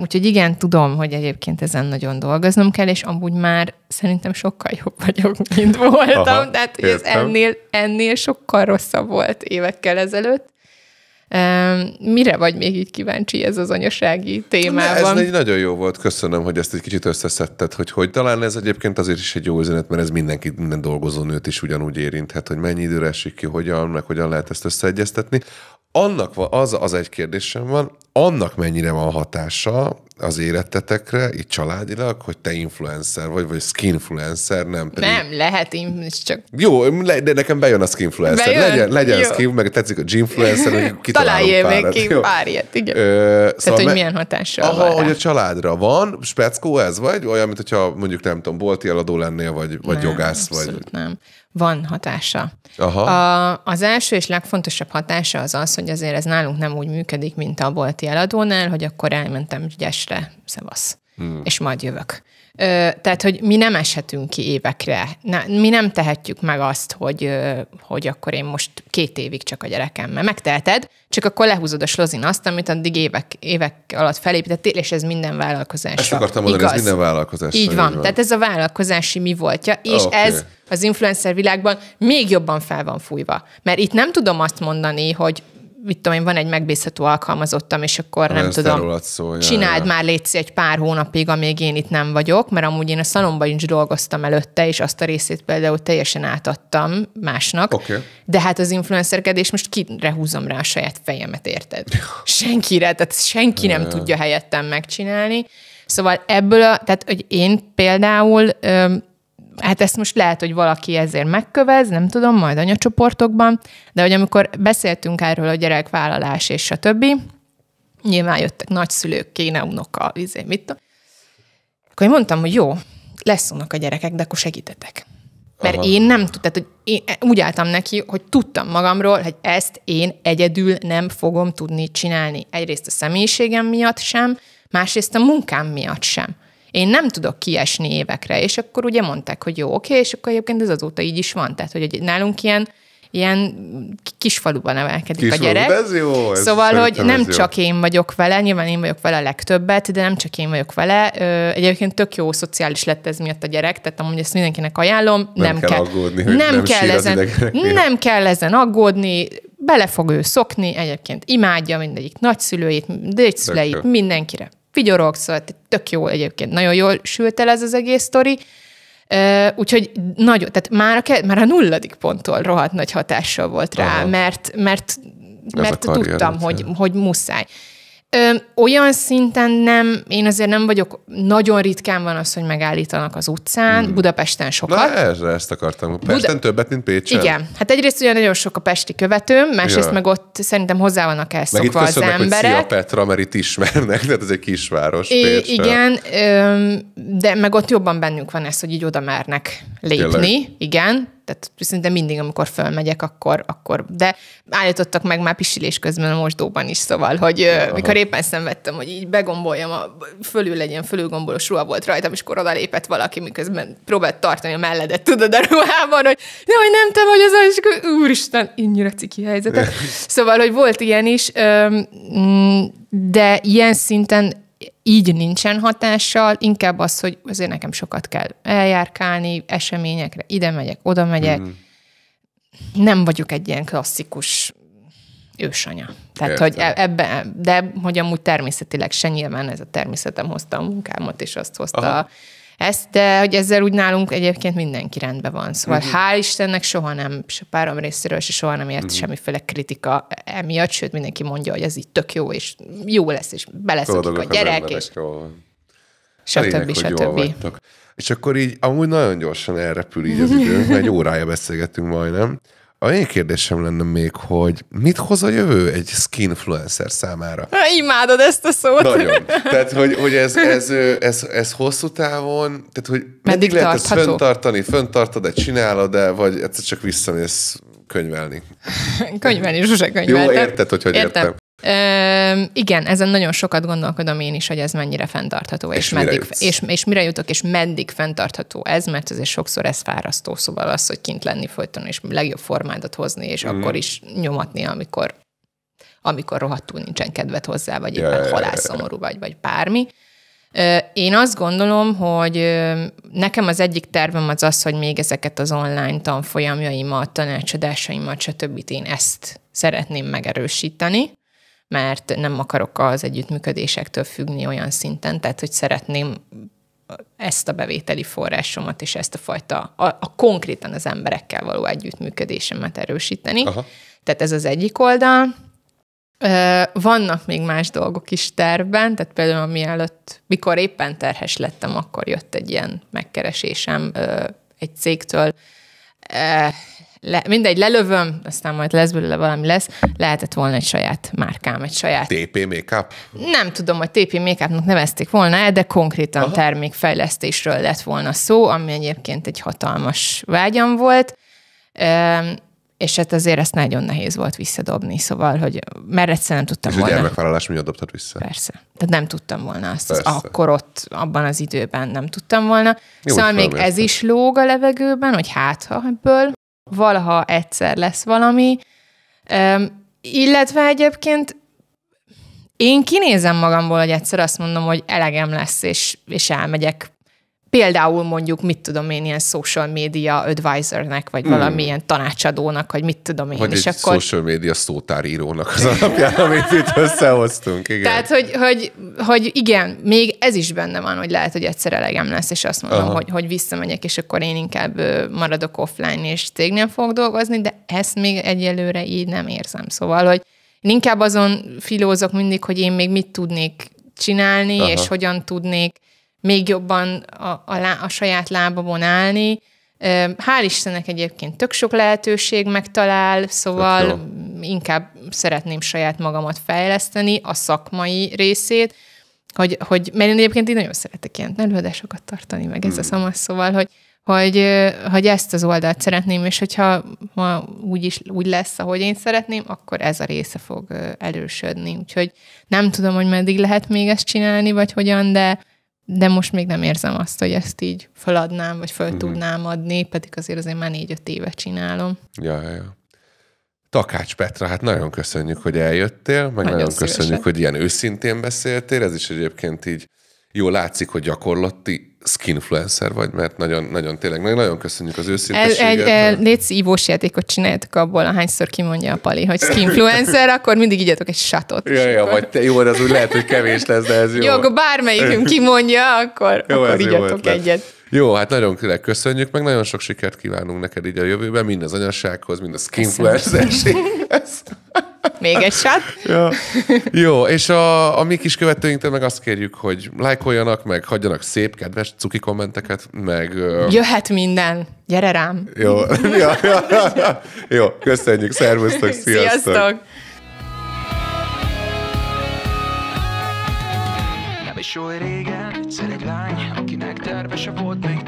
Úgyhogy igen, tudom, hogy egyébként ezen nagyon dolgoznom kell, és amúgy már szerintem sokkal jobb vagyok, mint voltam. Aha, tehát ez ennél sokkal rosszabb volt évekkel ezelőtt. Mire vagy még így kíváncsi ez az anyasági témában? Ez nagyon jó volt, köszönöm, hogy ezt egy kicsit összeszedted, hogy talán ez egyébként azért is egy jó üzenet, mert ez minden dolgozó nőt is ugyanúgy érinthet, hogy mennyi időre esik ki, hogyan lehet ezt összeegyeztetni. Annak az egy kérdésem van, annak mennyire van hatása az életetekre, így családilag, hogy te influencer vagy skinfluencer, nem pedig... Nem, lehet, csak... Jó, de nekem bejön a skinfluencer. Legyen skin, meg tetszik a gymfluencer, hogy kitalálunk párat. Találjél még pár ilyet, igen. Tehát, hogy milyen hatással van hogy a családra van, speckó ez vagy? Olyan, mint hogyha mondjuk nem tudom, bolti eladó lennél, vagy jogász, vagy... nem. Van hatása. Aha. Az első és legfontosabb hatása az, hogy azért ez nálunk nem úgy működik, mint a bolti eladónál, hogy akkor elmentem gyesre, szevasz, és majd jövök. Tehát, hogy mi nem eshetünk ki évekre. Mi nem tehetjük meg azt, hogy akkor én most 2 évig csak a gyerekemmel. Megteheted, csak akkor lehúzod a slozin azt, amit addig évek alatt felépítettél, és ez minden vállalkozásra. Ezt akartam mondani, ez minden vállalkozásra. Így van. Tehát ez a vállalkozási mi voltja, és ez az influencer világban még jobban fel van fújva. Mert itt nem tudom azt mondani, hogy mit tudom én, van egy megbízható alkalmazottam, és akkor nem tudom, csináld már létszi egy pár hónapig, amíg én itt nem vagyok, mert amúgy én a szalomban is dolgoztam előtte, és azt a részét például teljesen átadtam másnak. Okay. De hát az influencerkedés most kire húzom rá a saját fejemet, érted? Senkire, tehát senki nem tudja helyettem megcsinálni. Szóval tehát, hogy én például... Hát ezt most lehet, hogy valaki ezért megkövez, nem tudom, majd anyacsoportokban, de hogy amikor beszéltünk erről a gyerekvállalás és a többi, nyilván jöttek nagyszülők, kéne unoka, mit tudom. Akkor én mondtam, hogy jó, lesz unoka gyerekek, de akkor segítetek. Mert én nem tudtam, hogy én úgy álltam neki, hogy tudtam magamról, hogy ezt én egyedül nem fogom tudni csinálni. Egyrészt a személyiségem miatt sem, másrészt a munkám miatt sem. Én nem tudok kiesni évekre, és akkor ugye mondták, hogy jó, oké, és akkor egyébként ez azóta így is van. Tehát, hogy nálunk ilyen kisfaluban nevelkedik a gyerek. Ez jó, szóval, hogy nem csak én vagyok vele, nyilván én vagyok vele a legtöbbet, de nem csak én vagyok vele. Egyébként tök jó szociális lett ez miatt a gyerek, tehát amúgy ezt mindenkinek ajánlom. Nem kell aggódni, nem kell ezen aggódni, bele fog ő szokni, egyébként imádja mindegyik nagyszülőit, dédszüleit, mindenkire vigyorog, szóval tök jó egyébként. Nagyon jól sült el ez az egész sztori. Úgyhogy nagyon, tehát már a 0. ponttól rohadt nagy hatással volt rá, mert tudtam, hogy muszáj. Olyan szinten nem, én azért nem vagyok, nagyon ritkán van az, hogy megállítanak az utcán, Budapesten sokat. Na, ezt akartam. Pesten többet, mint Pécsen? Igen. Hát egyrészt ugye nagyon sok a pesti követőm, másrészt meg ott szerintem hozzá vannak elszokva az emberek. Meg itt köszönnek, hogy Petra, mert itt ismernek, tehát ez egy kisváros, Pécs. Igen, de meg ott jobban bennünk van ez, hogy így oda mernek lépni. Tényleg? Igen. Tehát szerintem mindig, amikor fölmegyek, akkor de állítottak meg már pisilés közben a mosdóban is, szóval, hogy mikor éppen szenvedtem, hogy így begomboljam, fölülgombolós ruha volt rajtam, és akkor odalépett valaki, miközben próbált tartani a melledet, tudod, a ruhában, hogy nem te vagy az, és akkor úristen, ennyire ciki helyzetet. Szóval, hogy volt ilyen is, de ilyen szinten így nincsen hatással, inkább az, hogy azért nekem sokat kell eljárkálni, eseményekre, ide megyek, oda megyek. Nem vagyok egy ilyen klasszikus ősanya. Tehát, hogy ebben, de hogy amúgy természetileg se nyilván ez a természetem hozta a munkámat, és azt hozta ezt, de hogy ezzel úgy nálunk egyébként mindenki rendben van. Szóval hál' Istennek soha nem, se párom részéről se soha nem ért semmiféle kritika emiatt, sőt mindenki mondja, hogy ez így tök jó, és jó lesz, és beleszokik a gyerek, és stb. És akkor így amúgy nagyon gyorsan elrepül így az idő, egy órája beszélgettünk majdnem. A én kérdésem lenne még, hogy mit hoz a jövő egy skinfluencer számára? Imádod ezt a szót. Nagyon. Tehát, hogy ez hosszú távon, tehát, hogy meddig lehet ezt föntartod-e, csinálod-e, vagy egyszer csak visszamész könyvelni? Könyvelni, sose könyveltem. Jó, érted, hogy értem. Igen, ezen nagyon sokat gondolkodom én is, hogy ez mennyire fenntartható, és mire jutok, és meddig fenntartható ez, mert azért sokszor ez fárasztó, szóval az, hogy kint lenni folyton, és legjobb formádat hozni, és akkor is nyomatni, amikor rohadtul nincsen kedved hozzá, vagy éppen halálszomorú vagy bármi. Én azt gondolom, hogy nekem az egyik tervem az, hogy még ezeket az online tanfolyamjaimat, tanácsadásaimat, stb. Én ezt szeretném megerősíteni, mert nem akarok az együttműködésektől függni olyan szinten, tehát hogy szeretném ezt a bevételi forrásomat és ezt a fajta, a konkrétan az emberekkel való együttműködésemet erősíteni. Aha. Tehát ez az egyik oldal. Vannak még más dolgok is tervben, tehát például mikor éppen terhes lettem, akkor jött egy ilyen megkeresésem egy cégtől, mindegy, lelövöm, aztán majd lesz belőle valami lesz, lehetett volna egy saját márkám, egy saját... TP Makeup? Nem tudom, hogy TP Makeupnak nevezték volna, de konkrétan termékfejlesztésről lett volna szó, ami egyébként egy hatalmas vágyam volt, és hát azért ezt nagyon nehéz volt visszadobni, szóval, hogy mert egyszer nem tudtam volna. És a gyermekvállalás miatt dobtad vissza? Persze. Tehát nem tudtam volna azt. Akkor ott, abban az időben nem tudtam volna. Jó, szóval még ez is lóg a levegőben, hogy ha ebből valaha egyszer lesz valami. Illetve egyébként én kinézem magamból, hogy egyszer azt mondom, hogy elegem lesz, és elmegyek. Például mondjuk, mit tudom én, ilyen social media advisornek, vagy valamilyen tanácsadónak, vagy mit tudom én. Vagy és egy akkor... social media szótárírónak az alapján, amit itt összehoztunk. Igen. Tehát, hogy igen, még ez is benne van, hogy lehet, hogy egyszer elegem lesz, és azt mondom, hogy visszamegyek, és akkor én inkább maradok offline, és cégnél fogok dolgozni, de ezt még egyelőre így nem érzem. Szóval, hogy én inkább azon filózok mindig, hogy én még mit tudnék csinálni, és hogyan tudnék még jobban a saját lábamon állni. Hál' Istennek egyébként tök sok lehetőség megtalál, szóval inkább szeretném saját magamat fejleszteni, a szakmai részét, hogy mert én egyébként így nagyon szeretek ilyen előadásokat tartani, meg ez a szamasz, szóval, hogy ezt az oldalt szeretném, és hogyha úgy lesz, ahogy én szeretném, akkor ez a része fog erősödni. Úgyhogy nem tudom, hogy meddig lehet még ezt csinálni, vagy hogyan, de most még nem érzem azt, hogy ezt így feladnám, vagy fel tudnám adni, pedig azért már 4-5 éve csinálom. Ja. Takács Petra, hát nagyon köszönjük, hogy eljöttél, meg nagyon köszönjük, hogy ilyen őszintén beszéltél. Ez is egyébként így jól látszik, hogy gyakorlati skinfluencer vagy, mert nagyon tényleg, meg nagyon köszönjük az őszintességet. Légy ívós játékot csináljátok abból, ahányszor kimondja a Pali, hogy skinfluencer, akkor mindig igyatok egy shotot. Ja, vagy te jó, az úgy lehet, hogy kevés lesz, de ez jó. Jó, akkor bármelyikünk kimondja, akkor igyatok egyet. Jó, hát nagyon köszönjük, meg nagyon sok sikert kívánunk neked így a jövőben, mind az anyasághoz, mind a skinfluencerséghez. Még egy shot. Ja. Jó, és a mi kis követőinktől meg azt kérjük, hogy lájkoljanak, meg hagyjanak szép, kedves cuki kommenteket, meg... Jöhet minden. Gyere rám. Jó, Jó, köszönjük, szervusztok, sziasztok. Sziasztok. Nem is oly régen, egyszer egy lány, akinek terve se volt még